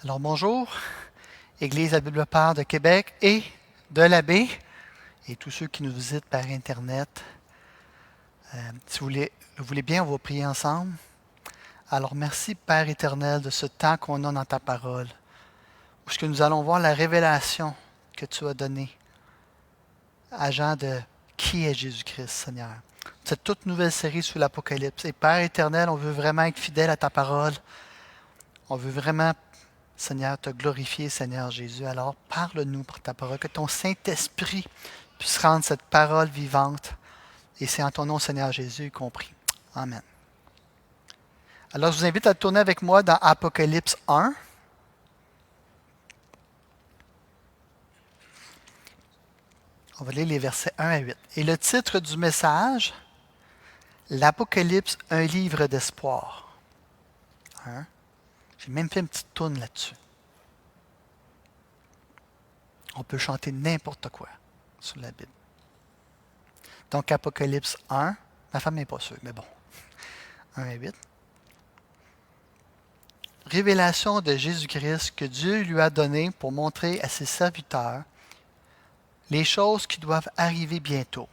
Alors bonjour, Église à Bible-Père de Québec et de la baie et tous ceux qui nous visitent par Internet. Si vous voulez bien, on va prier ensemble. Alors merci Père éternel de ce temps qu'on a dans ta parole, où ce que nous allons voir la révélation que tu as donnée à Jean de qui est Jésus-Christ, Seigneur. Cette toute nouvelle série sur l'Apocalypse. Et Père éternel, on veut vraiment être fidèle à ta parole. On veut vraiment, Seigneur, te glorifier, Seigneur Jésus. Alors, parle-nous par ta parole, que ton Saint-Esprit puisse rendre cette parole vivante. Et c'est en ton nom, Seigneur Jésus, compris. Amen. Alors, je vous invite à tourner avec moi dans Apocalypse 1. On va lire les versets 1 à 8. Et le titre du message, l'Apocalypse, un livre d'espoir. Hein? J'ai même fait une petite tourne là-dessus. On peut chanter n'importe quoi sur la Bible. Donc, Apocalypse 1. Ma femme n'est pas sûre, mais bon. 1 à 8. Révélation de Jésus-Christ que Dieu lui a donnée pour montrer à ses serviteurs les choses qui doivent arriver bientôt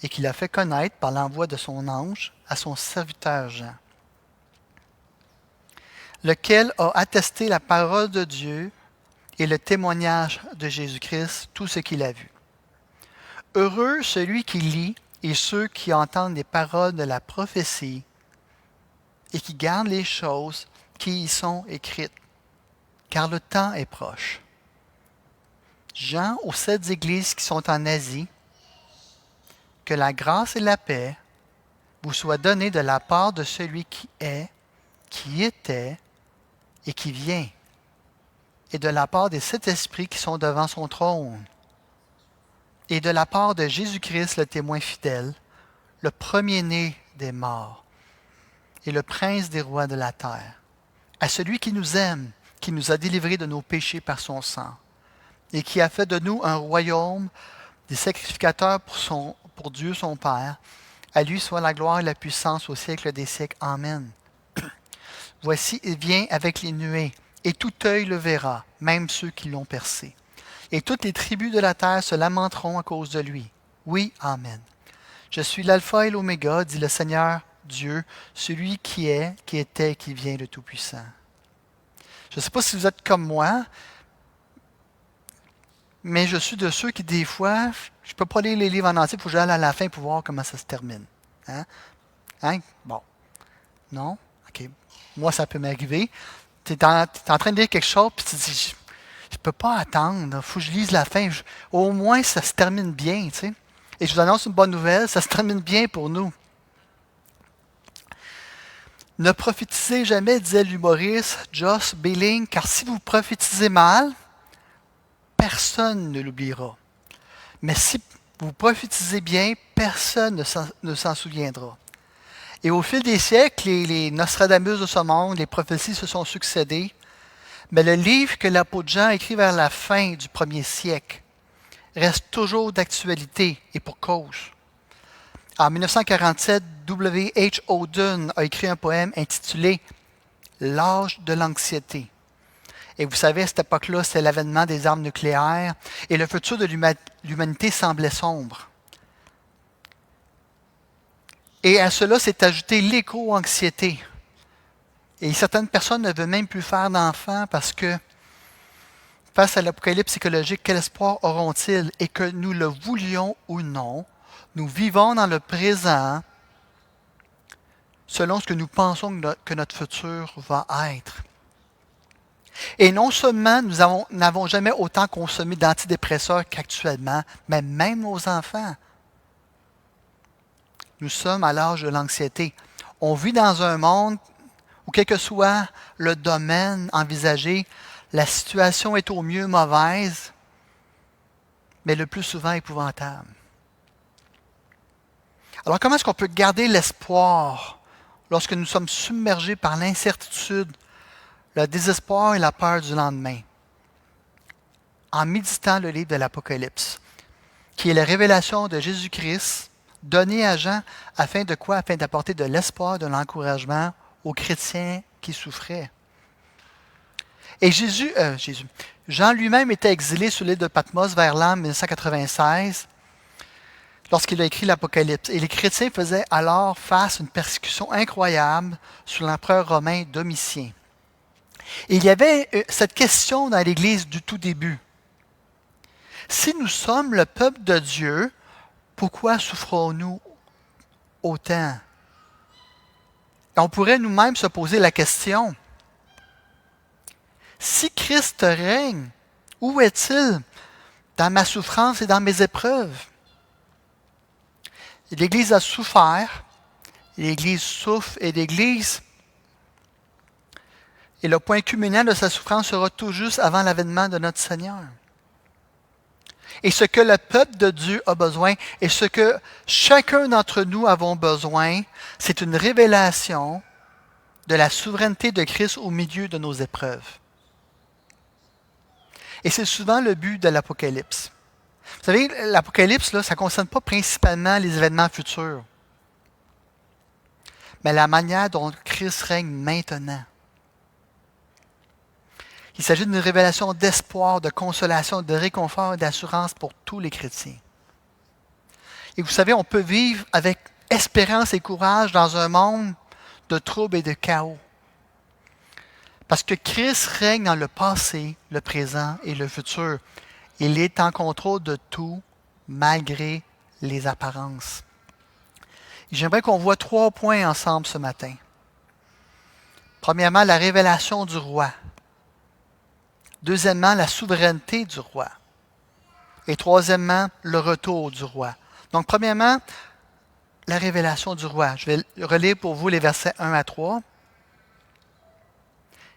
et qu'il a fait connaître par l'envoi de son ange à son serviteur Jean, lequel a attesté la parole de Dieu et le témoignage de Jésus-Christ, tout ce qu'il a vu. Heureux celui qui lit et ceux qui entendent les paroles de la prophétie et qui gardent les choses qui y sont écrites, car le temps est proche. Jean aux 7 églises qui sont en Asie, que la grâce et la paix vous soient données de la part de celui qui est, qui était et qui vient, et de la part des 7 esprits qui sont devant son trône, et de la part de Jésus-Christ, le témoin fidèle, le premier-né des morts, et le prince des rois de la terre, à celui qui nous aime, qui nous a délivrés de nos péchés par son sang, et qui a fait de nous un royaume, des sacrificateurs pour Dieu son Père. À lui soit la gloire et la puissance au siècle des siècles. Amen. Voici, il vient avec les nuées, et tout œil le verra, même ceux qui l'ont percé. Et toutes les tribus de la terre se lamenteront à cause de lui. Oui, Amen. Je suis l'alpha et l'oméga, dit le Seigneur Dieu, celui qui est, qui était, qui vient, le Tout-Puissant. Je ne sais pas si vous êtes comme moi, mais je suis de ceux qui, des fois, je ne peux pas lire les livres en entier, il faut que j'aille à la fin pour voir comment ça se termine. Hein? Hein? Bon. Non? OK. Moi, ça peut m'arriver. Tu es en train de lire quelque chose, puis tu te dis, je ne peux pas attendre, il faut que je lise la fin. Au moins, ça se termine bien, tu sais. Et je vous annonce une bonne nouvelle, ça se termine bien pour nous. Ne prophétisez jamais, disait l'humoriste Joss Billing, car si vous prophétisez mal, personne ne l'oubliera. Mais si vous prophétisez bien, personne ne s'en souviendra. Et au fil des siècles, les Nostradamus de ce monde, les prophéties se sont succédées. Mais le livre que l'apôtre Jean écrit vers la fin du 1er siècle reste toujours d'actualité et pour cause. En 1947, W. H. Auden a écrit un poème intitulé « L'âge de l'anxiété ». Et vous savez, à cette époque-là, c'était l'avènement des armes nucléaires et le futur de l'humanité semblait sombre. Et à cela s'est ajouté l'éco-anxiété. Et certaines personnes ne veulent même plus faire d'enfants parce que, face à l'apocalypse écologique, quel espoir auront-ils? Et que nous le voulions ou non, nous vivons dans le présent selon ce que nous pensons que notre futur va être. Et non seulement nous n'avons jamais autant consommé d'antidépresseurs qu'actuellement, mais même nos enfants. Nous sommes à l'âge de l'anxiété. On vit dans un monde où, quel que soit le domaine envisagé, la situation est au mieux mauvaise, mais le plus souvent épouvantable. Alors comment est-ce qu'on peut garder l'espoir lorsque nous sommes submergés par l'incertitude, le désespoir et la peur du lendemain? En méditant le livre de l'Apocalypse, qui est la révélation de Jésus-Christ, donnée à Jean afin de quoi? Afin d'apporter de l'espoir, de l'encouragement aux chrétiens qui souffraient. Et Jean lui-même était exilé sur l'île de Patmos vers l'an 1996 lorsqu'il a écrit l'Apocalypse. Et les chrétiens faisaient alors face à une persécution incroyable sous l'empereur romain Domitien. Et il y avait cette question dans l'Église du tout début. Si nous sommes le peuple de Dieu, pourquoi souffrons-nous autant? Et on pourrait nous-mêmes se poser la question, si Christ règne, où est-il dans ma souffrance et dans mes épreuves? L'Église a souffert, l'Église souffre et l'Église, et le point culminant de sa souffrance sera tout juste avant l'avènement de notre Seigneur. Et ce que le peuple de Dieu a besoin, et ce que chacun d'entre nous avons besoin, c'est une révélation de la souveraineté de Christ au milieu de nos épreuves. Et c'est souvent le but de l'Apocalypse. Vous savez, l'Apocalypse, là, ça ne concerne pas principalement les événements futurs, mais la manière dont Christ règne maintenant. Il s'agit d'une révélation d'espoir, de consolation, de réconfort et d'assurance pour tous les chrétiens. Et vous savez, on peut vivre avec espérance et courage dans un monde de troubles et de chaos. Parce que Christ règne dans le passé, le présent et le futur. Il est en contrôle de tout, malgré les apparences. Et j'aimerais qu'on voit 3 points ensemble ce matin. Premièrement, la révélation du roi. Deuxièmement, la souveraineté du roi. Et troisièmement, le retour du roi. Donc, premièrement, la révélation du roi. Je vais relire pour vous les versets 1 à 3.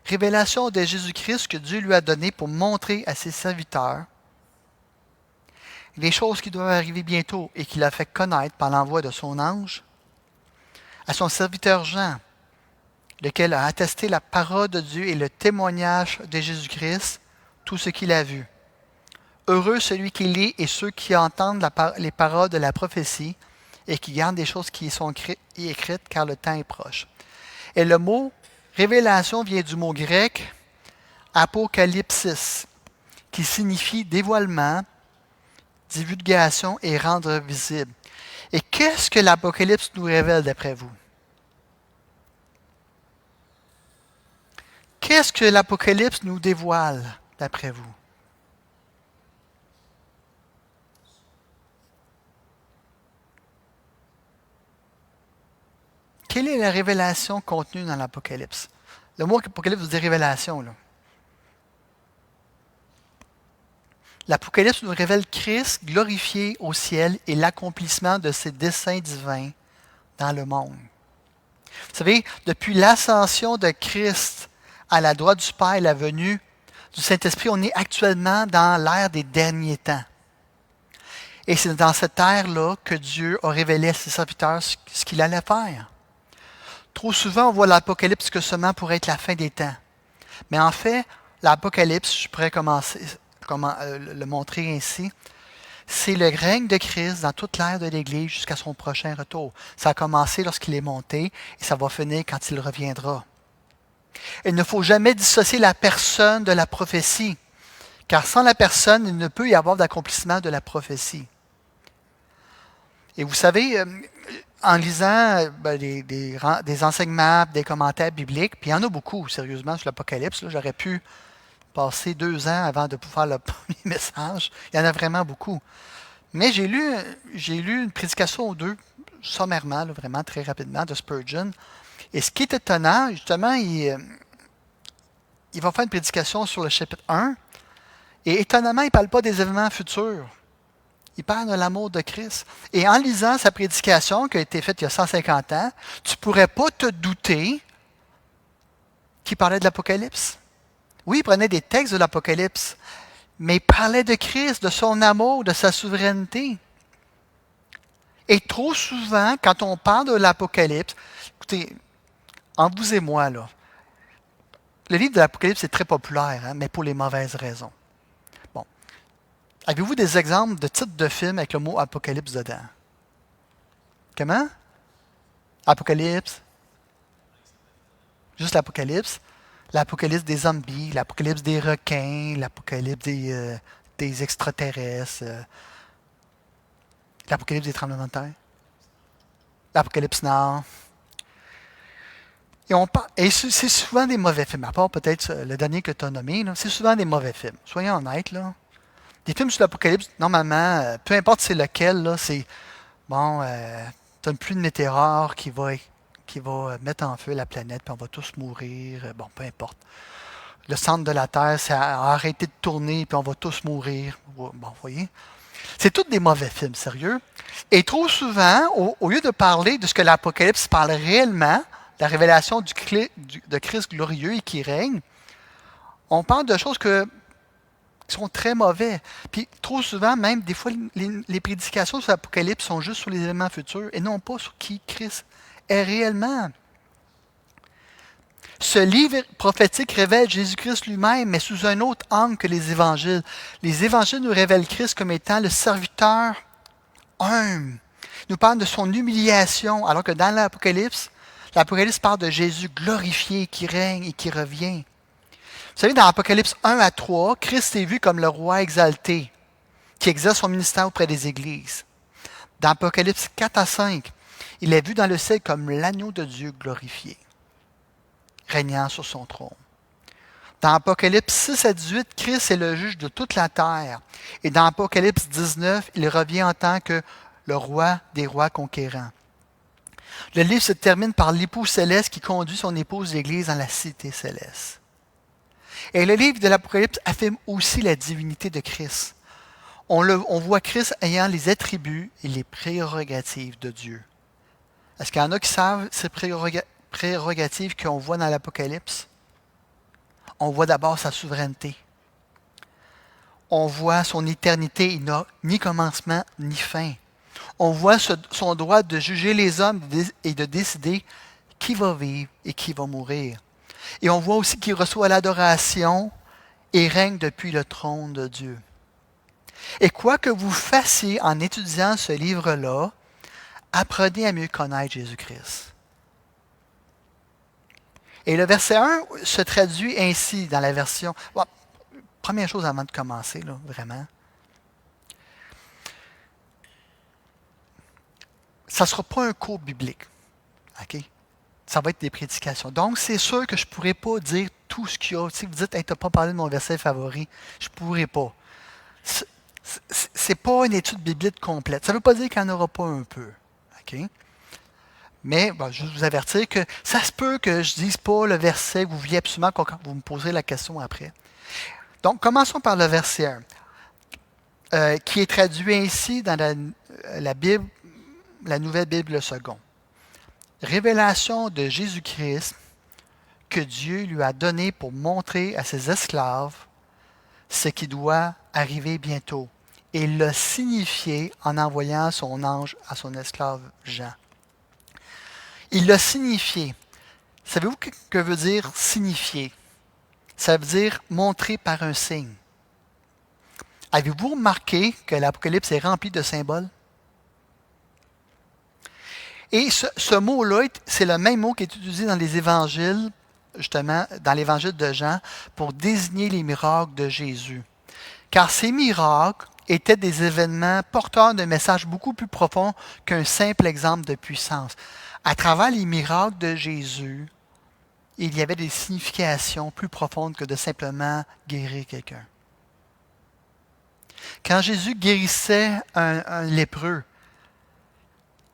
Révélation de Jésus-Christ que Dieu lui a donnée pour montrer à ses serviteurs les choses qui doivent arriver bientôt et qu'il a fait connaître par l'envoi de son ange à son serviteur Jean, lequel a attesté la parole de Dieu et le témoignage de Jésus-Christ, tout ce qu'il a vu. Heureux celui qui lit et ceux qui entendent les paroles de la prophétie et qui gardent les choses qui y sont écrites, car le temps est proche. Et le mot révélation vient du mot grec apocalypsis, qui signifie dévoilement, divulgation et rendre visible. Et qu'est-ce que l'Apocalypse nous révèle d'après vous? Qu'est-ce que l'Apocalypse nous dévoile d'après vous? Quelle est la révélation contenue dans l'Apocalypse? Le mot Apocalypse veut dire révélation, là. L'Apocalypse nous révèle Christ glorifié au ciel et l'accomplissement de ses desseins divins dans le monde. Vous savez, depuis l'ascension de Christ à la droite du Père et la venue du Saint-Esprit, on est actuellement dans l'ère des derniers temps. Et c'est dans cette ère-là que Dieu a révélé à ses serviteurs ce qu'il allait faire. Trop souvent, on voit l'Apocalypse que seulement pour être la fin des temps. Mais en fait, l'Apocalypse, je pourrais commencer le montrer ainsi, c'est le règne de Christ dans toute l'ère de l'Église jusqu'à son prochain retour. Ça a commencé lorsqu'il est monté et ça va finir quand il reviendra. Il ne faut jamais dissocier la personne de la prophétie, car sans la personne, il ne peut y avoir d'accomplissement de la prophétie. Et vous savez, en lisant des enseignements, des commentaires bibliques, puis il y en a beaucoup, sérieusement, sur l'Apocalypse, là, j'aurais pu passer 2 ans avant de pouvoir faire le premier message. Il y en a vraiment beaucoup. Mais j'ai lu une prédication ou deux, sommairement, là, vraiment très rapidement, de Spurgeon. Et ce qui est étonnant, justement, il va faire une prédication sur le chapitre 1. Et étonnamment, il ne parle pas des événements futurs. Il parle de l'amour de Christ. Et en lisant sa prédication, qui a été faite il y a 150 ans, tu ne pourrais pas te douter qu'il parlait de l'Apocalypse. Oui, il prenait des textes de l'Apocalypse, mais il parlait de Christ, de son amour, de sa souveraineté. Et trop souvent, quand on parle de l'Apocalypse, écoutez, entre vous et moi, là, le livre de l'Apocalypse est très populaire, hein, mais pour les mauvaises raisons. Bon. Avez-vous des exemples de titres de films avec le mot Apocalypse dedans? Comment? Apocalypse? Juste l'Apocalypse? L'apocalypse des zombies, l'apocalypse des requins, l'apocalypse des extraterrestres, l'apocalypse des tremblements de terre, l'apocalypse nord. Et c'est souvent des mauvais films, à part peut-être le dernier que tu as nommé, là, c'est souvent des mauvais films. Soyons honnêtes, là. Des films sur l'apocalypse, normalement, peu importe c'est lequel, là, c'est bon, t'as une pluie de météores qui va mettre en feu la planète, puis on va tous mourir. Bon, peu importe. Le centre de la Terre, ça a arrêté de tourner, puis on va tous mourir. Bon, vous voyez. C'est tous des mauvais films, sérieux. Et trop souvent, au lieu de parler de ce que l'Apocalypse parle réellement, la révélation de Christ glorieux et qui règne, on parle de choses qui sont très mauvais. Puis trop souvent, même, des fois, les prédications sur l'Apocalypse sont juste sur les événements futurs et non pas sur qui Christ est réellement. Ce livre prophétique révèle Jésus-Christ lui-même, mais sous un autre angle que les évangiles. Les évangiles nous révèlent Christ comme étant le serviteur humble. Il nous parle de son humiliation, alors que dans l'Apocalypse parle de Jésus glorifié qui règne et qui revient. Vous savez, dans l'Apocalypse 1 à 3, Christ est vu comme le roi exalté, qui exerce son ministère auprès des églises. Dans l'Apocalypse 4 à 5, il est vu dans le ciel comme l'agneau de Dieu glorifié, régnant sur son trône. Dans Apocalypse 6 à 18, Christ est le juge de toute la terre. Et dans Apocalypse 19, il revient en tant que le roi des rois conquérants. Le livre se termine par l'époux céleste qui conduit son épouse l'Église dans la cité céleste. Et le livre de l'Apocalypse affirme aussi la divinité de Christ. On voit Christ ayant les attributs et les prérogatives de Dieu. Est-ce qu'il y en a qui savent ces prérogatives qu'on voit dans l'Apocalypse? On voit d'abord sa souveraineté. On voit son éternité, il n'a ni commencement ni fin. On voit son droit de juger les hommes et de décider qui va vivre et qui va mourir. Et on voit aussi qu'il reçoit l'adoration et règne depuis le trône de Dieu. Et quoi que vous fassiez en étudiant ce livre-là, apprenez à mieux connaître Jésus-Christ. Et le verset 1 se traduit ainsi dans la version. Bon, première chose avant de commencer, là, vraiment. Ça ne sera pas un cours biblique. OK? Ça va être des prédications. Donc, c'est sûr que je ne pourrai pas dire tout ce qu'il y a. Si vous dites, hey, tu n'as pas parlé de mon verset favori, je ne pourrai pas. Ce n'est pas une étude biblique complète. Ça ne veut pas dire qu'il n'y en aura pas un peu. OK? Mais bon, je vais vous avertir que ça se peut que je ne dise pas le verset que vous vouliez absolument quand vous me poserez la question après. Donc, commençons par le verset 1, qui est traduit ainsi dans la Bible, la Nouvelle Bible seconde. Révélation de Jésus-Christ que Dieu lui a donné pour montrer à ses esclaves ce qui doit arriver bientôt. Et il l'a signifié en envoyant son ange à son esclave Jean. Il l'a signifié. Savez-vous que veut dire signifier? Ça veut dire montrer par un signe. Avez-vous remarqué que l'Apocalypse est rempli de symboles? Et ce mot-là, c'est le même mot qui est utilisé dans les évangiles, justement, dans l'évangile de Jean, pour désigner les miracles de Jésus. Car ces miracles étaient des événements porteurs d'un message beaucoup plus profond qu'un simple exemple de puissance. À travers les miracles de Jésus, il y avait des significations plus profondes que de simplement guérir quelqu'un. Quand Jésus guérissait un lépreux,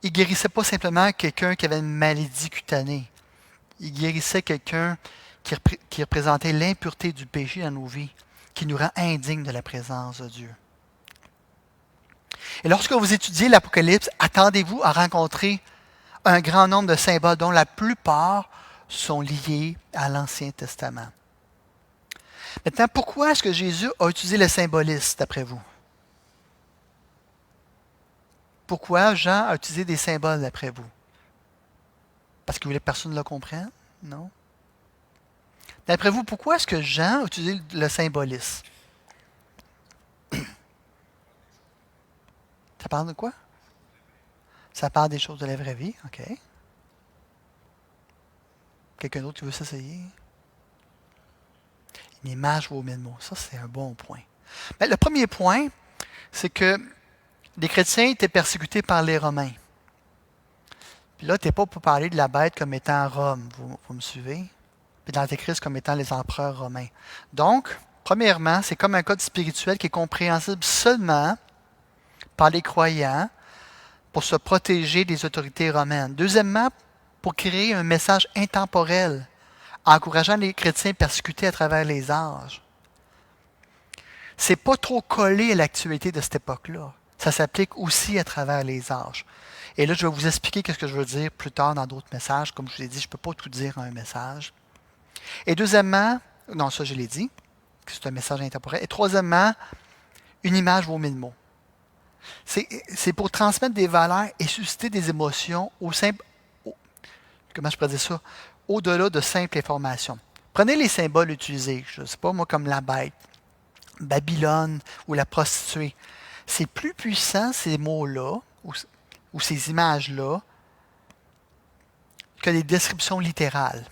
il ne guérissait pas simplement quelqu'un qui avait une maladie cutanée. Il guérissait quelqu'un qui représentait l'impureté du péché dans nos vies, qui nous rend indignes de la présence de Dieu. Et lorsque vous étudiez l'Apocalypse, attendez-vous à rencontrer un grand nombre de symboles dont la plupart sont liés à l'Ancien Testament. Maintenant, pourquoi est-ce que Jésus a utilisé le symbolisme, d'après vous? Pourquoi Jean a utilisé des symboles, d'après vous? Parce qu'il voulait que personne ne le comprenne? Non. D'après vous, pourquoi est-ce que Jean a utilisé le symbolisme? Ça parle de quoi? Ça parle des choses de la vraie vie, OK. Quelqu'un d'autre qui veut s'essayer? Une image vaut 1000 mots. Ça, c'est un bon point. Mais le premier point, c'est que les chrétiens étaient persécutés par les Romains. Puis là, tu n'es pas pour parler de la bête comme étant Rome. Vous me suivez? Puis de l'Antéchrist comme étant les empereurs romains. Donc, premièrement, c'est comme un code spirituel qui est compréhensible seulement par les croyants pour se protéger des autorités romaines. Deuxièmement, pour créer un message intemporel, encourageant les chrétiens persécutés à travers les âges. C'est pas trop collé à l'actualité de cette époque-là. Ça s'applique aussi à travers les âges. Et là, je vais vous expliquer ce que je veux dire plus tard dans d'autres messages. Comme je vous ai dit, je ne peux pas tout dire en un message. Et deuxièmement, non, ça je l'ai dit, que c'est un message intemporel. Et troisièmement, une image vaut 1000 mots. C'est pour transmettre des valeurs et susciter des émotions comment je pourrais dire ça, au-delà de simples informations. Prenez les symboles utilisés, je ne sais pas moi, comme la bête, Babylone ou la prostituée. C'est plus puissant ces mots-là ou ces images-là que les descriptions littérales.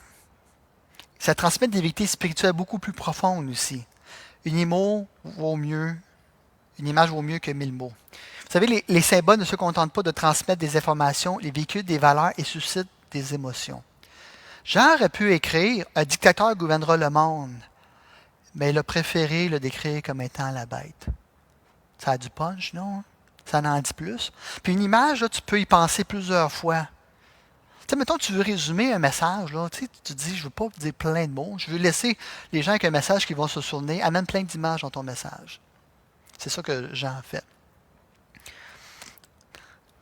Ça transmet des vérités spirituelles beaucoup plus profondes aussi. Une image vaut mieux que 1000 mots. Vous savez, les symboles ne se contentent pas de transmettre des informations, ils véhiculent des valeurs et suscitent des émotions. Jean aurait pu écrire « Un dictateur gouvernera le monde », mais il a préféré le décrire comme étant la bête. Ça a du punch, non? Ça en dit plus. Puis une image, là, tu peux y penser plusieurs fois. Tu sais, mettons, tu veux résumer un message, là, tu te dis, je ne veux pas dire plein de mots, je veux laisser les gens avec un message qui vont se souvenir, amène plein d'images dans ton message. C'est ça que Jean a fait.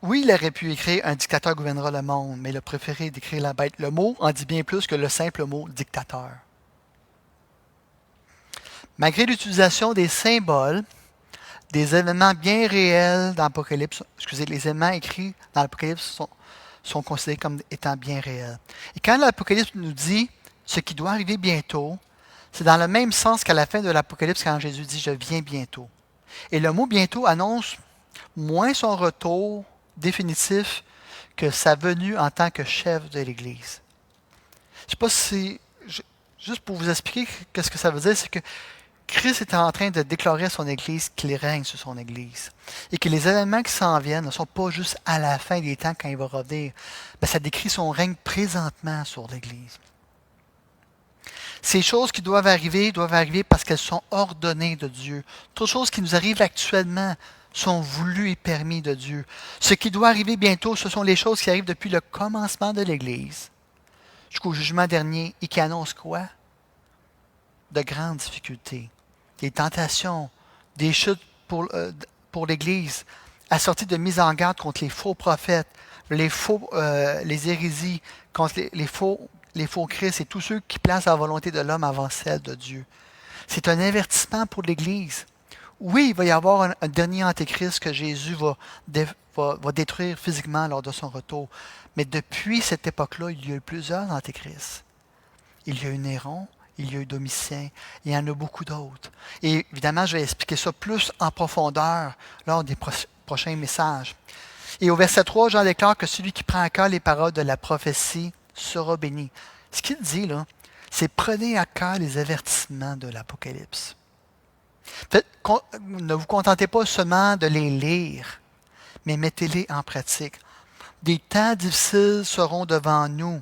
Oui, il aurait pu écrire un dictateur gouvernera le monde, mais il a préféré d'écrire la bête. Le mot en dit bien plus que le simple mot dictateur. Malgré l'utilisation des symboles, des événements bien réels dans l'Apocalypse, les événements écrits dans l'Apocalypse sont considérés comme étant bien réels. Et quand l'Apocalypse nous dit ce qui doit arriver bientôt, c'est dans le même sens qu'à la fin de l'Apocalypse quand Jésus dit « Je viens bientôt ». Et le mot « bientôt » annonce moins son retour définitif que sa venue en tant que chef de l'Église. Je ne sais pas si... Juste pour vous expliquer ce que ça veut dire, c'est que Christ est en train de déclarer à son Église qu'il règne sur son Église. Et que les événements qui s'en viennent ne sont pas juste à la fin des temps quand il va revenir. Mais ça décrit son règne présentement sur l'Église. Ces choses qui doivent arriver parce qu'elles sont ordonnées de Dieu. Toutes choses qui nous arrivent actuellement sont voulues et permis de Dieu. Ce qui doit arriver bientôt, ce sont les choses qui arrivent depuis le commencement de l'Église jusqu'au jugement dernier et qui annoncent quoi? De grandes difficultés, des tentations, des chutes pour l'Église, assorties de mise en garde contre les faux prophètes, les hérésies, contre les faux Christ et tous ceux qui placent la volonté de l'homme avant celle de Dieu. C'est un avertissement pour l'Église. Oui, il va y avoir un dernier antéchrist que Jésus va détruire physiquement lors de son retour. Mais depuis cette époque-là, il y a eu plusieurs antéchrists. Il y a eu Néron, il y a eu Domitien, il y en a beaucoup d'autres. Et évidemment, je vais expliquer ça plus en profondeur lors des prochains messages. Et au verset 3, Jean déclare que celui qui prend à cœur les paroles de la prophétie sera béni. Ce qu'il dit là, c'est prenez à cœur les avertissements de l'Apocalypse. Ne vous contentez pas seulement de les lire, mais mettez-les en pratique. Des temps difficiles seront devant nous,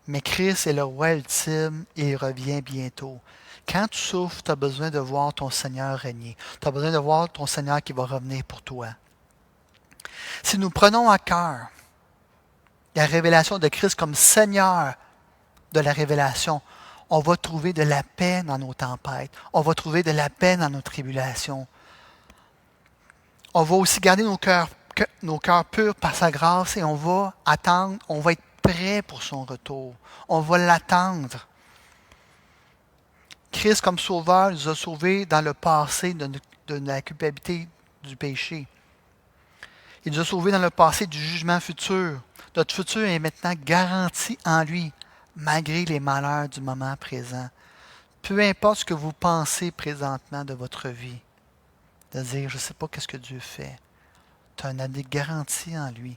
mais Christ est le roi ultime et il revient bientôt. Quand tu souffres, tu as besoin de voir ton Seigneur régner. Tu as besoin de voir ton Seigneur qui va revenir pour toi. Si nous prenons à cœur la révélation de Christ comme Seigneur de la révélation, on va trouver de la paix dans nos tempêtes. On va trouver de la paix dans nos tribulations. On va aussi garder nos cœurs purs par sa grâce et on va attendre, on va être prêt pour son retour. On va l'attendre. Christ, comme sauveur, nous a sauvés dans le passé de la culpabilité du péché. Il nous a sauvés dans le passé du jugement futur. Notre futur est maintenant garanti en lui, malgré les malheurs du moment présent. Peu importe ce que vous pensez présentement de votre vie, de dire, je ne sais pas qu'est-ce que Dieu fait. Tu as un avenir garanti en lui.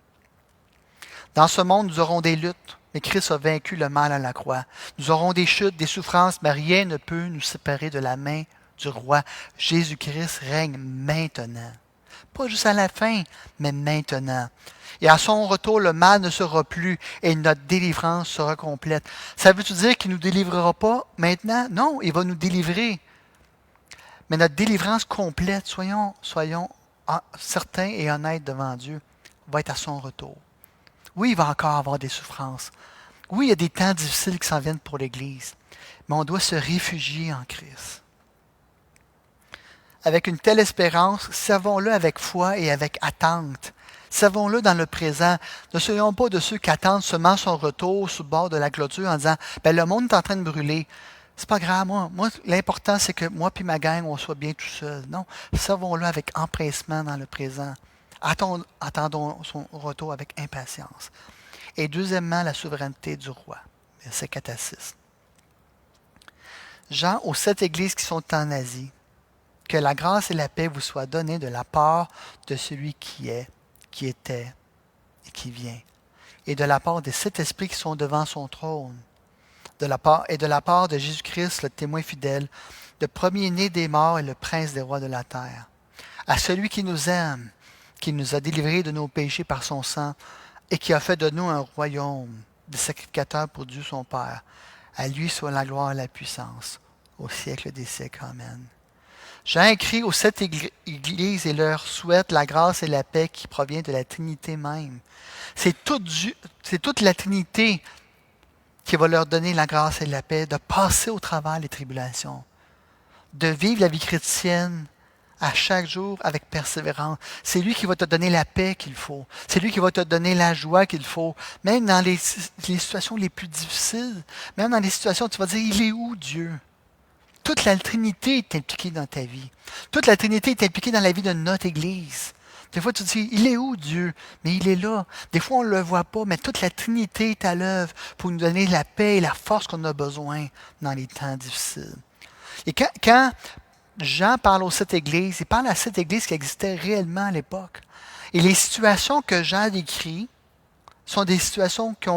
Dans ce monde, nous aurons des luttes, mais Christ a vaincu le mal à la croix. Nous aurons des chutes, des souffrances, mais rien ne peut nous séparer de la main du roi. Jésus-Christ règne maintenant. Pas juste à la fin, mais maintenant. Et à son retour, le mal ne sera plus et notre délivrance sera complète. Ça veut-tu dire qu'il ne nous délivrera pas maintenant? Non, il va nous délivrer. Mais notre délivrance complète, soyons certains et honnêtes devant Dieu, va être à son retour. Oui, il va encore avoir des souffrances. Oui, il y a des temps difficiles qui s'en viennent pour l'Église. Mais on doit se réfugier en Christ. Avec une telle espérance, servons-le avec foi et avec attente. Servons-le dans le présent. Ne soyons pas de ceux qui attendent seulement son retour sur le bord de la clôture en disant le monde est en train de brûler. C'est pas grave, moi l'important, c'est que moi et ma gang, on soit bien tout seul. Non, servons-le avec empressement dans le présent. Attendons son retour avec impatience. Et deuxièmement, la souveraineté du roi. Versets 4 à 6. Jean, aux 7 églises qui sont en Asie, que la grâce et la paix vous soient données de la part de celui qui est, qui était et qui vient, et de la part des 7 esprits qui sont devant son trône, de la part de Jésus-Christ, le témoin fidèle, le premier-né des morts et le prince des rois de la terre. À celui qui nous aime, qui nous a délivrés de nos péchés par son sang, et qui a fait de nous un royaume de sacrificateurs pour Dieu son Père. À lui soit la gloire et la puissance, au siècle des siècles. Amen. Jean écrit aux 7 églises et leur souhaite la grâce et la paix qui provient de la Trinité même. C'est toute la Trinité qui va leur donner la grâce et la paix, de passer au travers les tribulations, de vivre la vie chrétienne à chaque jour avec persévérance. C'est lui qui va te donner la paix qu'il faut. C'est lui qui va te donner la joie qu'il faut. Même dans les situations les plus difficiles, même dans les situations où tu vas dire, il est où Dieu? Toute la Trinité est impliquée dans ta vie. Toute la Trinité est impliquée dans la vie de notre Église. Des fois, tu te dis, il est où Dieu? Mais il est là. Des fois, on ne le voit pas, mais toute la Trinité est à l'œuvre pour nous donner la paix et la force qu'on a besoin dans les temps difficiles. Et quand Jean parle aux 7 églises, il parle à 7 églises qui existaient réellement à l'époque. Et les situations que Jean décrit sont des situations qui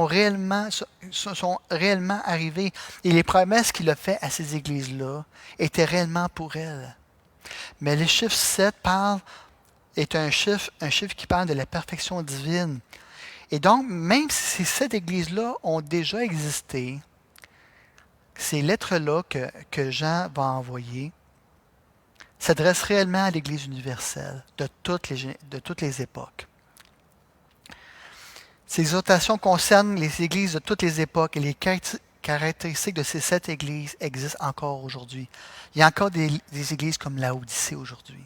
sont réellement arrivées. Et les promesses qu'il a faites à ces églises-là étaient réellement pour elles. Mais le chiffre 7 est un chiffre qui parle de la perfection divine. Et donc, même si ces 7 églises-là ont déjà existé, ces lettres-là que Jean va envoyer s'adressent réellement à l'Église universelle de toutes les époques. Ces exhortations concernent les églises de toutes les époques et les caractéristiques de ces 7 églises existent encore aujourd'hui. Il y a encore des églises comme Laodicée aujourd'hui.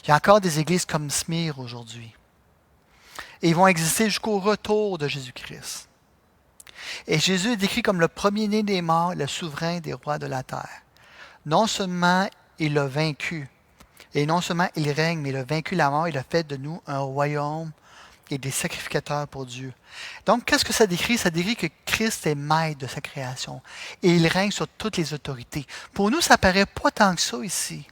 Il y a encore des églises comme Smyrne aujourd'hui. Et ils vont exister jusqu'au retour de Jésus-Christ. Et Jésus est décrit comme le premier-né des morts, le souverain des rois de la terre. Non seulement il l'a vaincu, et non seulement il règne, mais il a vaincu la mort, il a fait de nous un royaume et des sacrificateurs pour Dieu. Donc, qu'est-ce que ça décrit? Ça décrit que Christ est maître de sa création et il règne sur toutes les autorités. Pour nous, ça paraît pas tant que ça ici.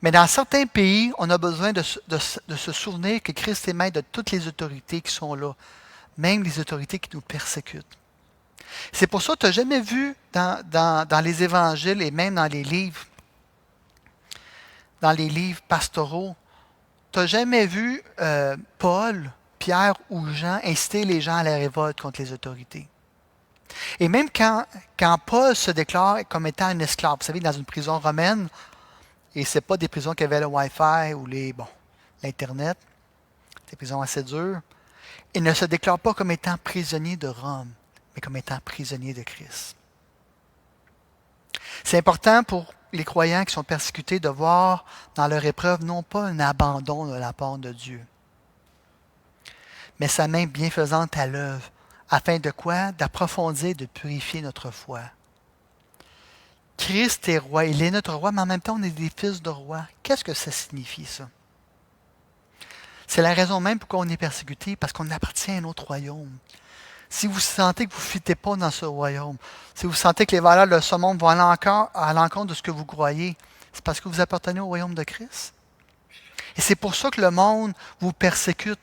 Mais dans certains pays, on a besoin de se souvenir que Christ est maître de toutes les autorités qui sont là, même les autorités qui nous persécutent. C'est pour ça que tu n'as jamais vu dans les évangiles et même dans les livres pastoraux, tu n'as jamais vu Paul, Pierre ou Jean inciter les gens à la révolte contre les autorités. Et même quand Paul se déclare comme étant un esclave, vous savez, dans une prison romaine, et ce n'est pas des prisons qui avaient le Wi-Fi ou l'Internet, des prisons assez dures, il ne se déclare pas comme étant prisonnier de Rome, mais comme étant prisonnier de Christ. C'est important pour les croyants qui sont persécutés de voir dans leur épreuve non pas un abandon de la part de Dieu, mais sa main bienfaisante à l'œuvre, afin de quoi? D'approfondir, de purifier notre foi. Christ est roi, il est notre roi, mais en même temps on est des fils de roi. Qu'est-ce que ça signifie ça? C'est la raison même pourquoi on est persécuté, parce qu'on appartient à un autre royaume. Si vous sentez que vous ne fitez pas dans ce royaume, si vous sentez que les valeurs de ce monde vont à l'encontre de ce que vous croyez, c'est parce que vous appartenez au royaume de Christ. Et c'est pour ça que le monde vous persécute.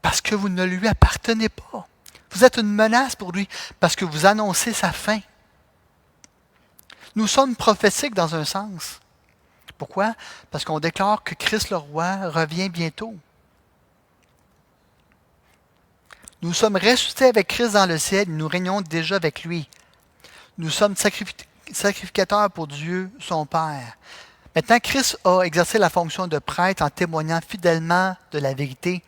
parce que vous ne lui appartenez pas. Vous êtes une menace pour lui parce que vous annoncez sa fin. Nous sommes prophétiques dans un sens. Pourquoi? Parce qu'on déclare que Christ le roi revient bientôt. Nous sommes ressuscités avec Christ dans le ciel, nous régnons déjà avec lui. Nous sommes sacrificateurs pour Dieu, son Père. Maintenant, Christ a exercé la fonction de prêtre en témoignant fidèlement de la vérité,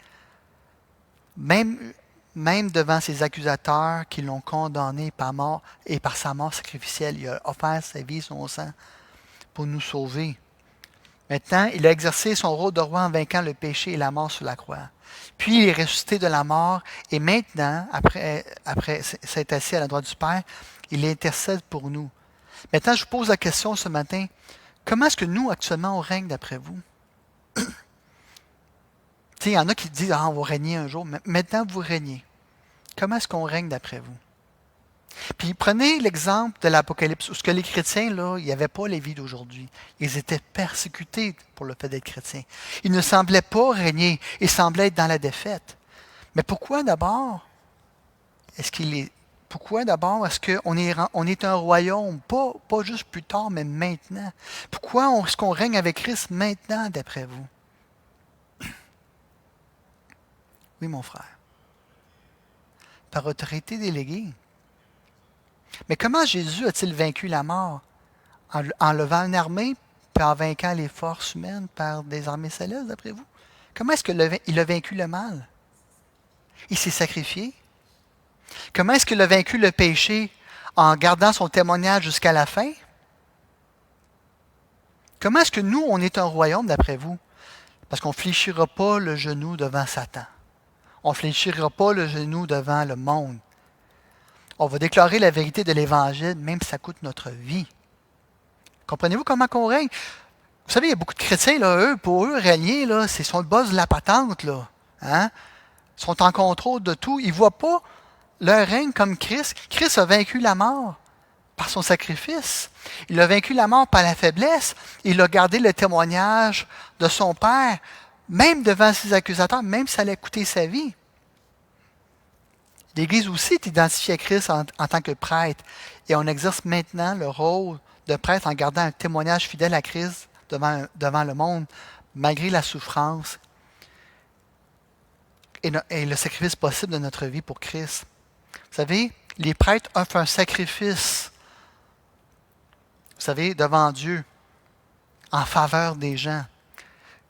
même devant ses accusateurs qui l'ont condamné par mort et par sa mort sacrificielle. Il a offert sa vie, son sang, pour nous sauver. Maintenant, il a exercé son rôle de roi en vainquant le péché et la mort sur la croix. Puis, il est ressuscité de la mort et maintenant, après s'être assis à la droite du Père, il intercède pour nous. Maintenant, je vous pose la question ce matin, comment est-ce que nous, actuellement, on règne d'après vous? Il y en a qui disent, on va régner un jour. Mais maintenant, vous régnez. Comment est-ce qu'on règne d'après vous? Puis prenez l'exemple de l'Apocalypse, où ce que les chrétiens, là, il n'y avait pas les vies d'aujourd'hui. Ils étaient persécutés pour le fait d'être chrétiens. Ils ne semblaient pas régner, ils semblaient être dans la défaite. Mais pourquoi d'abord pourquoi d'abord est-ce qu'on est un royaume, pas juste plus tard, mais maintenant? Pourquoi est-ce qu'on règne avec Christ maintenant, d'après vous? Oui, mon frère. Par autorité déléguée. Mais comment Jésus a-t-il vaincu la mort? En levant une armée, puis en vainquant les forces humaines par des armées célestes, d'après vous? Comment est-ce qu'il a vaincu le mal? Il s'est sacrifié. Comment est-ce qu'il a vaincu le péché en gardant son témoignage jusqu'à la fin? Comment est-ce que nous, on est un royaume, d'après vous? Parce qu'on ne fléchira pas le genou devant Satan. On ne fléchira pas le genou devant le monde. On va déclarer la vérité de l'Évangile, même si ça coûte notre vie. Comprenez-vous comment on règne? Vous savez, il y a beaucoup de chrétiens, là, pour eux, régner, là, c'est son boss de la patente. Là, hein? Ils sont en contrôle de tout. Ils ne voient pas leur règne comme Christ. Christ a vaincu la mort par son sacrifice. Il a vaincu la mort par la faiblesse. Il a gardé le témoignage de son Père, même devant ses accusateurs, même si ça allait coûter sa vie. L'Église aussi est identifiée à Christ en tant que prêtre. Et on exerce maintenant le rôle de prêtre en gardant un témoignage fidèle à Christ devant le monde, malgré la souffrance et le sacrifice possible de notre vie pour Christ. Vous savez, les prêtres offrent un sacrifice, vous savez, devant Dieu, en faveur des gens.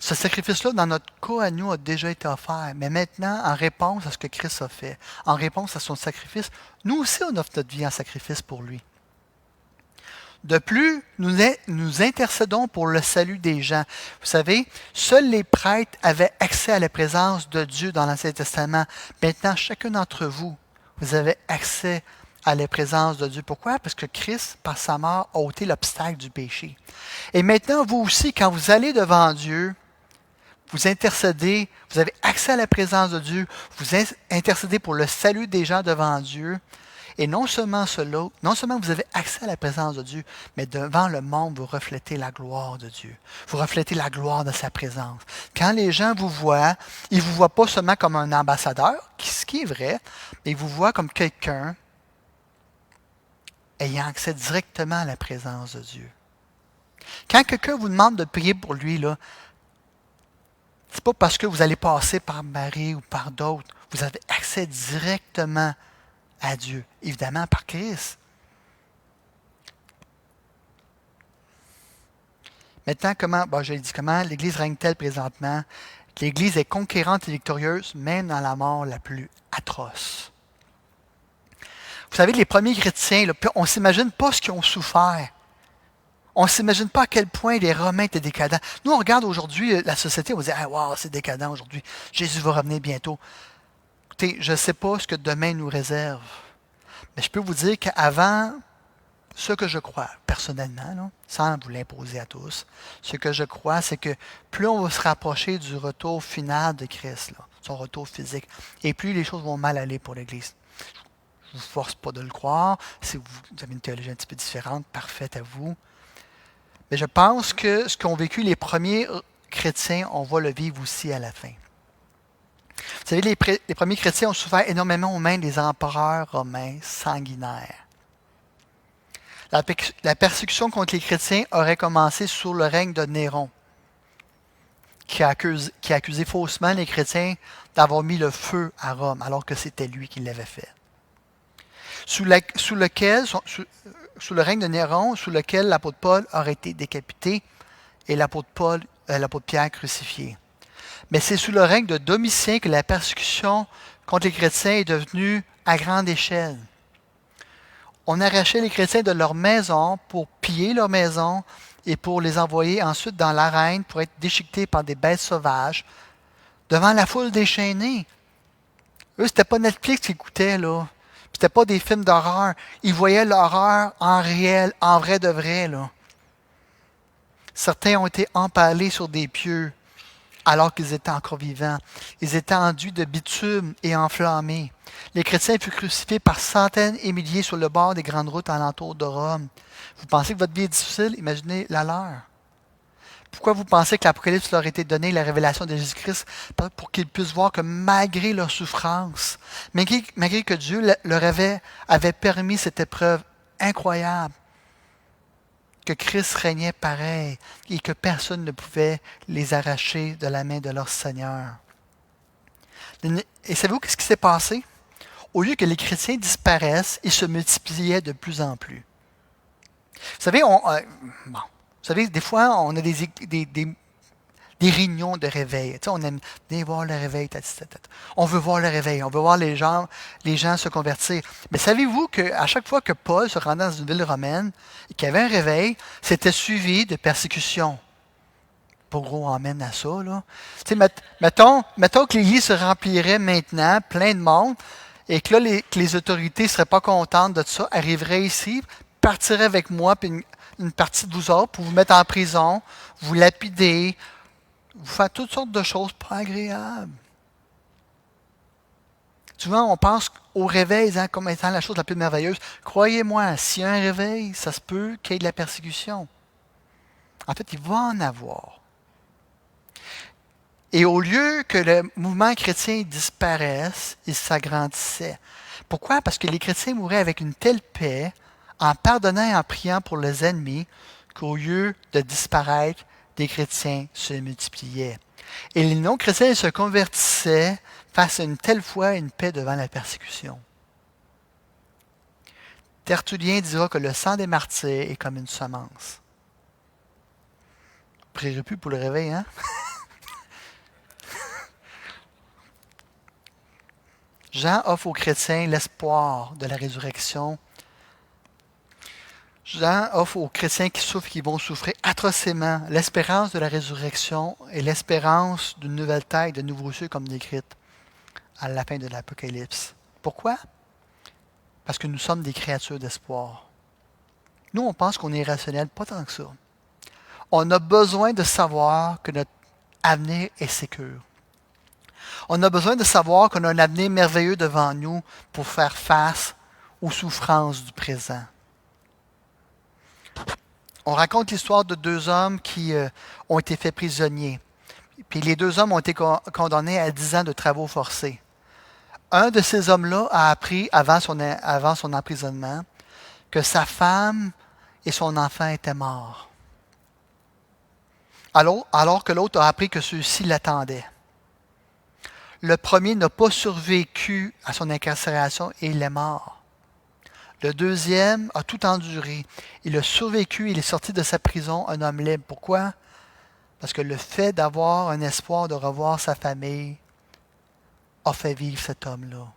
Ce sacrifice-là, dans notre cas à nous, a déjà été offert. Mais maintenant, en réponse à ce que Christ a fait, en réponse à son sacrifice, nous aussi, on offre notre vie en sacrifice pour lui. De plus, nous intercédons pour le salut des gens. Vous savez, seuls les prêtres avaient accès à la présence de Dieu dans l'Ancien Testament. Maintenant, chacun d'entre vous, vous avez accès à la présence de Dieu. Pourquoi? Parce que Christ, par sa mort, a ôté l'obstacle du péché. Et maintenant, vous aussi, quand vous allez devant Dieu, vous intercédez, vous avez accès à la présence de Dieu, vous intercédez pour le salut des gens devant Dieu. Et non seulement vous avez accès à la présence de Dieu, mais devant le monde, vous reflétez la gloire de Dieu. Vous reflétez la gloire de sa présence. Quand les gens vous voient, ils ne vous voient pas seulement comme un ambassadeur, ce qui est vrai, mais ils vous voient comme quelqu'un ayant accès directement à la présence de Dieu. Quand quelqu'un vous demande de prier pour lui, ce n'est pas parce que vous allez passer par Marie ou par d'autres. Vous avez accès directement à Dieu, évidemment par Christ. Maintenant, comment l'Église règne-t-elle présentement? L'Église est conquérante et victorieuse, même dans la mort la plus atroce. Vous savez, les premiers chrétiens, là, on ne s'imagine pas ce qu'ils ont souffert. On ne s'imagine pas à quel point les Romains étaient décadents. Nous, on regarde aujourd'hui la société, on va dire, ah, wow, c'est décadent aujourd'hui. Jésus va revenir bientôt. Écoutez, je ne sais pas ce que demain nous réserve. Mais je peux vous dire qu'avant, ce que je crois, personnellement, là, sans vous l'imposer à tous, ce que je crois, c'est que plus on va se rapprocher du retour final de Christ, là, son retour physique, et plus les choses vont mal aller pour l'Église. Je ne vous force pas de le croire. Si vous avez une théologie un petit peu différente, parfaite à vous. Mais je pense que ce qu'ont vécu les premiers chrétiens, on va le vivre aussi à la fin. Vous savez, les premiers chrétiens ont souffert énormément aux mains des empereurs romains sanguinaires. La persécution contre les chrétiens aurait commencé sous le règne de Néron, qui a accusé faussement les chrétiens d'avoir mis le feu à Rome, alors que c'était lui qui l'avait fait. Sous le règne de Néron, sous lequel l'apôtre Paul aurait été décapité et l'apôtre Pierre crucifié. Mais c'est sous le règne de Domitien que la persécution contre les chrétiens est devenue à grande échelle. On arrachait les chrétiens de leur maison pour piller leur maison et pour les envoyer ensuite dans l'arène pour être déchiquetés par des bêtes sauvages devant la foule déchaînée. Eux, c'était pas Netflix qu'ils écoutaient, là. C'était pas des films d'horreur. Ils voyaient l'horreur en réel, en vrai de vrai, là. Certains ont été empalés sur des pieux alors qu'ils étaient encore vivants. Ils étaient enduits de bitume et enflammés. Les chrétiens furent crucifiés par centaines et milliers sur le bord des grandes routes alentour de Rome. Vous pensez que votre vie est difficile? Imaginez la leur. Pourquoi vous pensez que l'Apocalypse leur a été donné, la révélation de Jésus-Christ, pour qu'ils puissent voir que malgré leur souffrance, malgré que Dieu leur avait permis cette épreuve incroyable, que Christ régnait pareil et que personne ne pouvait les arracher de la main de leur Seigneur. Et savez-vous ce qui s'est passé? Au lieu que les chrétiens disparaissent, ils se multipliaient de plus en plus. Vous savez, des fois, on a des réunions de réveil. Tu sais, on aime bien voir le réveil. On veut voir le réveil. On veut voir les gens se convertir. Mais savez-vous qu'à chaque fois que Paul se rendait dans une ville romaine et qu'il y avait un réveil, c'était suivi de persécutions. Pas gros amène à ça, là. Tu sais, mettons que l'Église se remplirait maintenant, plein de monde, et que là, que les autorités ne seraient pas contentes de ça, arriveraient ici, partiraient avec moi, puis une partie de vous autres, pour vous mettre en prison, vous lapider, vous faire toutes sortes de choses pas agréables. Souvent, on pense au réveil comme étant la chose la plus merveilleuse. Croyez-moi, s'il y a un réveil, ça se peut qu'il y ait de la persécution. En fait, il va en avoir. Et au lieu que le mouvement chrétien disparaisse, il s'agrandissait. Pourquoi? Parce que les chrétiens mouraient avec une telle paix, en pardonnant et en priant pour les ennemis, qu'au lieu de disparaître, les chrétiens se multipliaient. Et les non-chrétiens se convertissaient face à une telle foi et une paix devant la persécution. Tertullien dira que le sang des martyrs est comme une semence. Prierai plus pour le réveil, hein? Jean offre aux chrétiens l'espoir de la résurrection. Jean offre aux chrétiens qui souffrent, qui vont souffrir atrocement, l'espérance de la résurrection et l'espérance d'une nouvelle terre, de nouveaux cieux comme décrite à la fin de l'Apocalypse. Pourquoi? Parce que nous sommes des créatures d'espoir. Nous, on pense qu'on est rationnel, pas tant que ça. On a besoin de savoir que notre avenir est sécure. On a besoin de savoir qu'on a un avenir merveilleux devant nous pour faire face aux souffrances du présent. On raconte l'histoire de deux hommes qui ont été faits prisonniers. Puis les deux hommes ont été condamnés à 10 ans de travaux forcés. Un de ces hommes-là a appris, avant son emprisonnement, que sa femme et son enfant étaient morts. Alors que l'autre a appris que ceux-ci l'attendaient. Le premier n'a pas survécu à son incarcération et il est mort. Le deuxième a tout enduré. Il a survécu et il est sorti de sa prison un homme libre. Pourquoi? Parce que le fait d'avoir un espoir de revoir sa famille a fait vivre cet homme-là.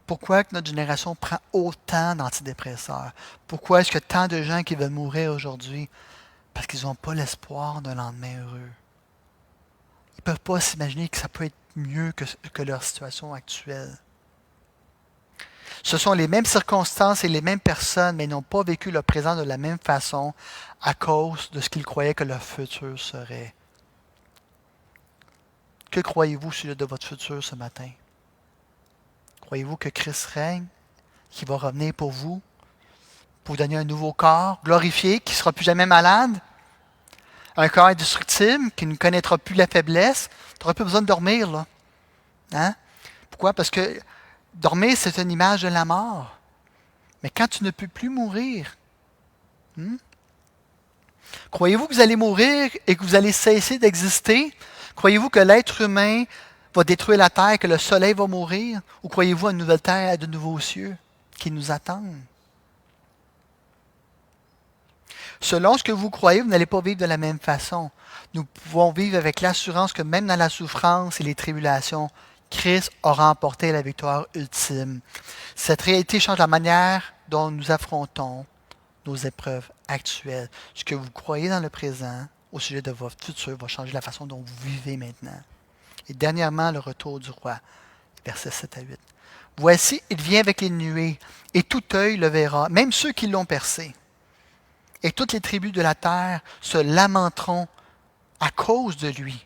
Pourquoi que notre génération prend autant d'antidépresseurs? Pourquoi est-ce qu'il y a tant de gens qui veulent mourir aujourd'hui? Parce qu'ils n'ont pas l'espoir d'un lendemain heureux. Ils ne peuvent pas s'imaginer que ça peut être mieux que leur situation actuelle. Ce sont les mêmes circonstances et les mêmes personnes, mais ils n'ont pas vécu leur présent de la même façon à cause de ce qu'ils croyaient que leur futur serait. Que croyez-vous sur de votre futur ce matin? Croyez-vous que Christ règne, qu'il va revenir pour vous donner un nouveau corps glorifié, qui ne sera plus jamais malade? Un corps indestructible qui ne connaîtra plus la faiblesse. Tu n'auras plus besoin de dormir, là. Hein? Pourquoi? Parce que dormir, c'est une image de la mort. Mais quand tu ne peux plus mourir, croyez-vous que vous allez mourir et que vous allez cesser d'exister? Croyez-vous que l'être humain va détruire la terre, que le soleil va mourir? Ou croyez-vous à une nouvelle terre, à de nouveaux cieux qui nous attendent? Selon ce que vous croyez, vous n'allez pas vivre de la même façon. Nous pouvons vivre avec l'assurance que même dans la souffrance et les tribulations, Christ a remporté la victoire ultime. Cette réalité change la manière dont nous affrontons nos épreuves actuelles. Ce que vous croyez dans le présent au sujet de votre futur va changer la façon dont vous vivez maintenant. Et dernièrement, le retour du roi, versets 7 à 8. Voici, il vient avec les nuées, et tout œil le verra, même ceux qui l'ont percé. Et toutes les tribus de la terre se lamenteront à cause de lui.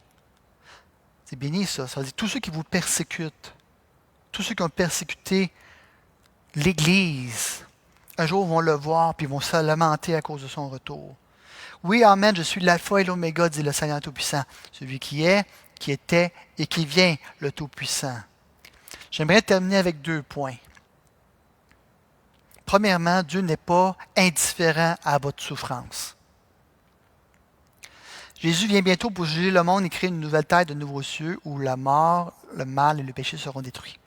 C'est béni ça. Ça veut dire tous ceux qui vous persécutent, tous ceux qui ont persécuté l'Église, un jour vont le voir puis vont se lamenter à cause de son retour. Oui, amen, je suis l'alpha et l'oméga, dit le Seigneur Tout-Puissant, celui qui est, qui était et qui vient, le Tout-Puissant. J'aimerais terminer avec 2 points. Premièrement, Dieu n'est pas indifférent à votre souffrance. Jésus vient bientôt pour juger le monde et créer une nouvelle terre de nouveaux cieux où la mort, le mal et le péché seront détruits.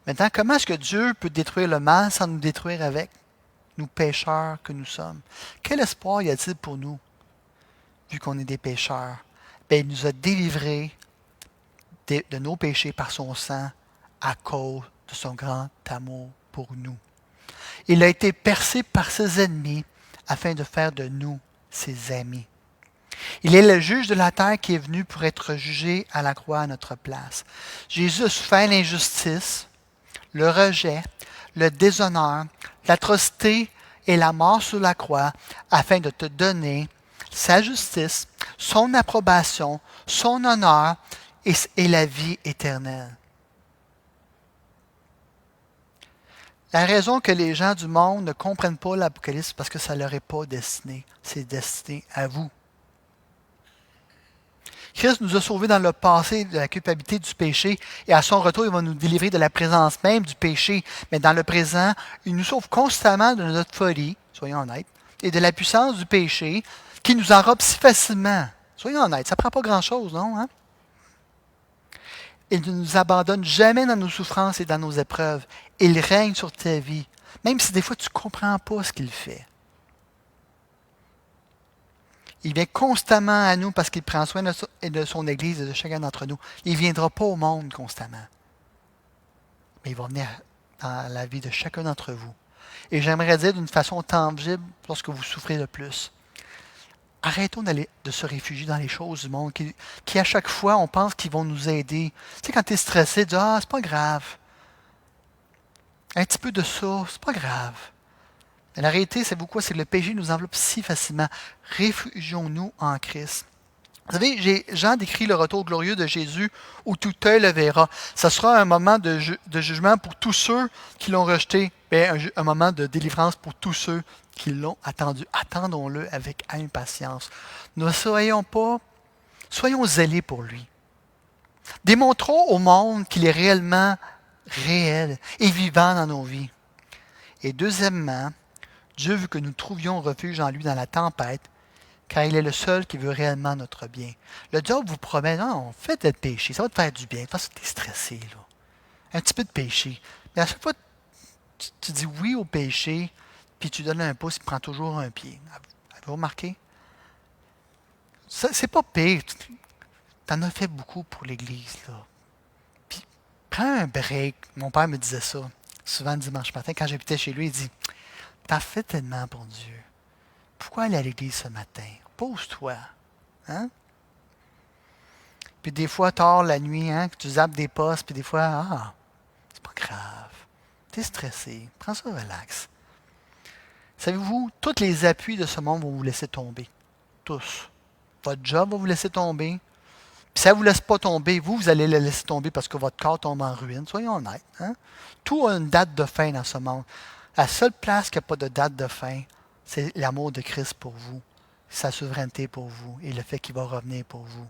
Maintenant, comment est-ce que Dieu peut détruire le mal sans nous détruire avec, nous pécheurs que nous sommes? Quel espoir y a-t-il pour nous, vu qu'on est des pécheurs? Bien, il nous a délivrés de nos péchés par son sang à cause de son grand amour pour nous. Il a été percé par ses ennemis afin de faire de nous ses amis. Il est le juge de la terre qui est venu pour être jugé à la croix à notre place. Jésus a souffert l'injustice, le rejet, le déshonneur, l'atrocité et la mort sur la croix afin de te donner sa justice, son approbation, son honneur et la vie éternelle. La raison que les gens du monde ne comprennent pas l'Apocalypse, c'est parce que ça ne leur est pas destiné. C'est destiné à vous. Christ nous a sauvés dans le passé de la culpabilité du péché et à son retour, il va nous délivrer de la présence même du péché. Mais dans le présent, il nous sauve constamment de notre folie, soyons honnêtes, et de la puissance du péché qui nous enrobe si facilement. Soyons honnêtes, ça ne prend pas grand-chose, non? Hein? Il ne nous abandonne jamais dans nos souffrances et dans nos épreuves. Il règne sur ta vie, même si des fois tu ne comprends pas ce qu'il fait. Il vient constamment à nous parce qu'il prend soin de son Église et de chacun d'entre nous. Il ne viendra pas au monde constamment. Mais il va venir dans la vie de chacun d'entre vous. Et j'aimerais dire d'une façon tangible, lorsque vous souffrez le plus, arrêtons de se réfugier dans les choses du monde qui à chaque fois, on pense qu'ils vont nous aider. Tu sais, quand tu es stressé, tu dis « Ah, c'est pas grave. Un petit peu de ça, c'est pas grave. » Mais la réalité, c'est pourquoi c'est que le péché nous enveloppe si facilement. Réfugions-nous en Christ. Vous savez, Jean décrit le retour glorieux de Jésus où tout œil le verra. Ce sera un moment de jugement pour tous ceux qui l'ont rejeté, mais un moment de délivrance pour tous ceux qui l'ont attendu. Attendons-le avec impatience. Ne soyons zélés pour lui. Démontrons au monde qu'il est réellement réel et vivant dans nos vies. Et deuxièmement, Dieu veut que nous trouvions refuge en lui dans la tempête, car il est le seul qui veut réellement notre bien. Le diable vous promet, non, faites le péché, ça va te faire du bien. Parce que tu es stressé, là. Un petit peu de péché. Mais à chaque fois, tu dis oui au péché, puis tu donnes un pouce, il prend toujours un pied. Avez-vous remarqué? C'est pas pire. Tu en as fait beaucoup pour l'Église, là. Puis, prends un break. Mon père me disait ça, souvent le dimanche matin, quand j'habitais chez lui, il dit, t'as fait tellement pour Dieu. Pourquoi aller à l'église ce matin? Pose-toi. Hein? Puis des fois, tard la nuit, hein, que tu zappes des postes, puis des fois, c'est pas grave. T'es stressé. Prends ça relax. Savez-vous, tous les appuis de ce monde vont vous laisser tomber. Tous. Votre job va vous laisser tomber. Puis si ça ne vous laisse pas tomber, vous allez le laisser tomber parce que votre corps tombe en ruine. Soyons honnêtes. Hein? Tout a une date de fin dans ce monde. La seule place qui n'a pas de date de fin, c'est l'amour de Christ pour vous. sa souveraineté pour vous et le fait qu'il va revenir pour vous.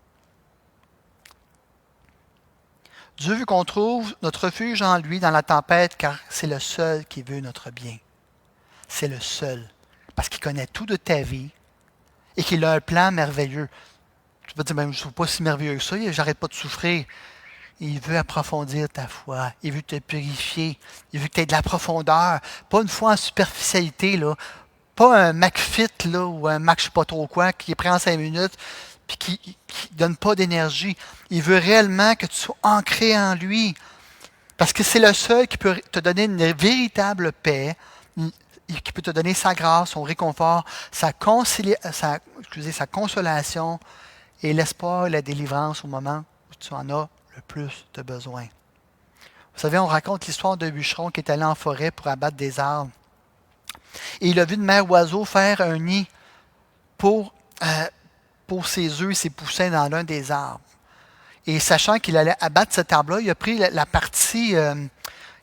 Dieu veut qu'on trouve notre refuge en lui dans la tempête, car c'est le seul qui veut notre bien. C'est le seul. Parce qu'il connaît tout de ta vie et qu'il a un plan merveilleux. Tu vas dire, je ne suis pas si merveilleux que ça, j'arrête pas de souffrir. Il veut approfondir ta foi. Il veut te purifier. Il veut que tu aies de la profondeur. Pas une foi en superficialité, là. Pas un McFit, là, ou un Mac je sais pas trop quoi, qui est pris en 5 minutes, puis qui ne donne pas d'énergie. Il veut réellement que tu sois ancré en lui. Parce que c'est le seul qui peut te donner une véritable paix, qui peut te donner sa grâce, son réconfort, sa consolation et l'espoir et la délivrance au moment où tu en as le plus de besoin. Vous savez, on raconte l'histoire d'un bûcheron qui est allé en forêt pour abattre des arbres. Et il a vu une mère oiseau faire un nid pour ses œufs et ses poussins dans l'un des arbres. Et sachant qu'il allait abattre cet arbre-là, il a pris la partie,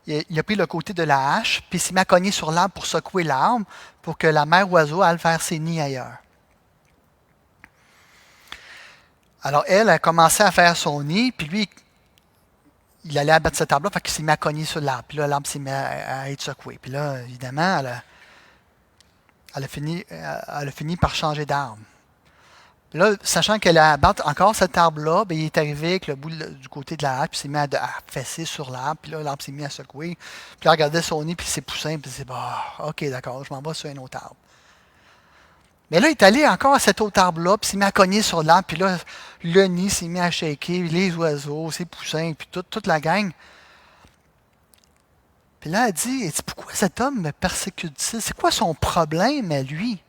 il a pris le côté de la hache, puis il s'est mis à cogner sur l'arbre pour secouer l'arbre, pour que la mère oiseau aille faire ses nids ailleurs. Alors elle a commencé à faire son nid, puis lui, il allait abattre cet arbre-là, fait qu'il s'est mis à cogner sur l'arbre. Puis là, l'arbre s'est mis à être secoué. Puis là, évidemment, elle a fini par changer d'arbre. Puis là, sachant qu'elle a abattre encore cet arbre-là, bien, il est arrivé avec le bout du côté de l'arbre, puis il s'est mis à fesser sur l'arbre, puis là, l'arbre s'est mis à secouer. Puis là, elle regardait son nid, puis ses poussins, puis il s'est dit, OK, d'accord, je m'en vais sur un autre arbre. Mais là, il est allé encore à cet autre arbre-là, puis il s'est mis à cogner sur l'arbre, puis là, le nid s'est mis à shaker, les oiseaux, ses poussins, puis toute la gang. Puis là, elle dit, pourquoi cet homme me persécute-t-il? C'est quoi son problème à lui?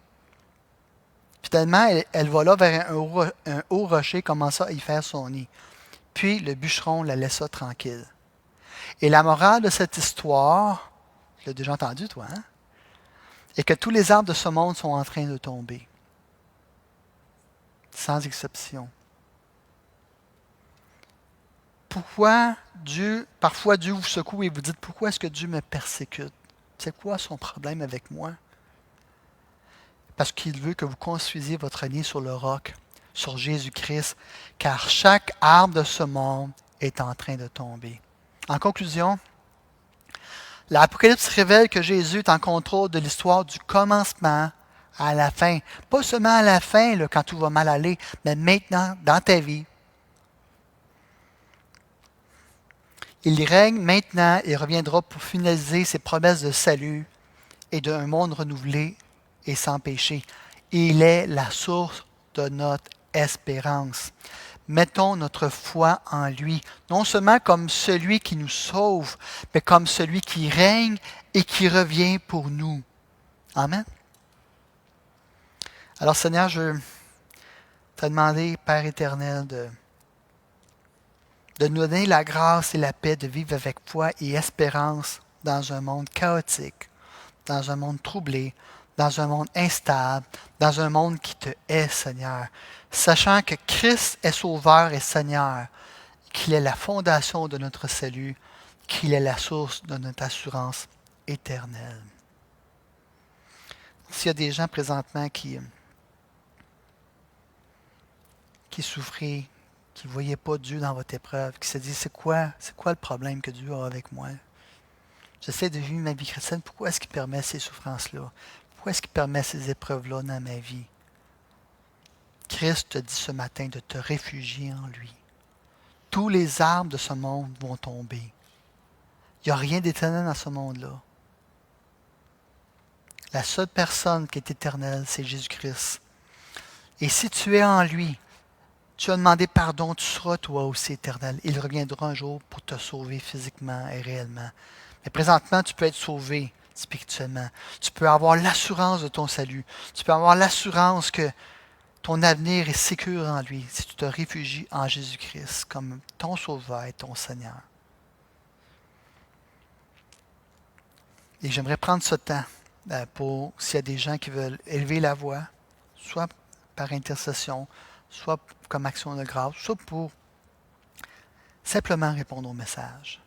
Finalement, elle va là vers un haut rocher, commença à y faire son nid. Puis le bûcheron la laissa tranquille. Et la morale de cette histoire, tu l'as déjà entendu, toi, hein? Est que tous les arbres de ce monde sont en train de tomber. Sans exception. Parfois Dieu vous secoue et vous dites, pourquoi est-ce que Dieu me persécute? C'est quoi son problème avec moi? Parce qu'il veut que vous construisiez votre nid sur le roc, sur Jésus-Christ, car chaque arbre de ce monde est en train de tomber. En conclusion, l'Apocalypse révèle que Jésus est en contrôle de l'histoire du commencement à la fin. Pas seulement à la fin, là, quand tout va mal aller, mais maintenant, dans ta vie. Il règne maintenant et reviendra pour finaliser ses promesses de salut et d'un monde renouvelé et sans péché. Il est la source de notre espérance. Mettons notre foi en lui, non seulement comme celui qui nous sauve, mais comme celui qui règne et qui revient pour nous. Amen. Alors Seigneur, je t'ai demandé, Père éternel, de nous donner la grâce et la paix de vivre avec foi et espérance dans un monde chaotique, dans un monde troublé, dans un monde instable, dans un monde qui te hait, Seigneur, sachant que Christ est Sauveur et Seigneur, qu'il est la fondation de notre salut, qu'il est la source de notre assurance éternelle. S'il y a des gens présentement qui souffraient, qui ne voyaient pas Dieu dans votre épreuve, qui se disent, c'est quoi le problème que Dieu a avec moi? J'essaie de vivre ma vie chrétienne, pourquoi est-ce qu'il permet ces souffrances-là? Pourquoi est-ce qu'il permet ces épreuves-là dans ma vie? Christ te dit ce matin de te réfugier en lui. Tous les arbres de ce monde vont tomber. Il n'y a rien d'éternel dans ce monde-là. La seule personne qui est éternelle, c'est Jésus-Christ. Et si tu es en lui, tu as demandé pardon, tu seras toi aussi éternel. Il reviendra un jour pour te sauver physiquement et réellement. Mais présentement, tu peux être sauvé spirituellement. Tu peux avoir l'assurance de ton salut. Tu peux avoir l'assurance que ton avenir est sécure en lui si tu te réfugies en Jésus-Christ comme ton sauveur et ton Seigneur. Et j'aimerais prendre ce temps pour, s'il y a des gens qui veulent élever la voix, soit par intercession, soit comme action de grâce, soit pour simplement répondre au message.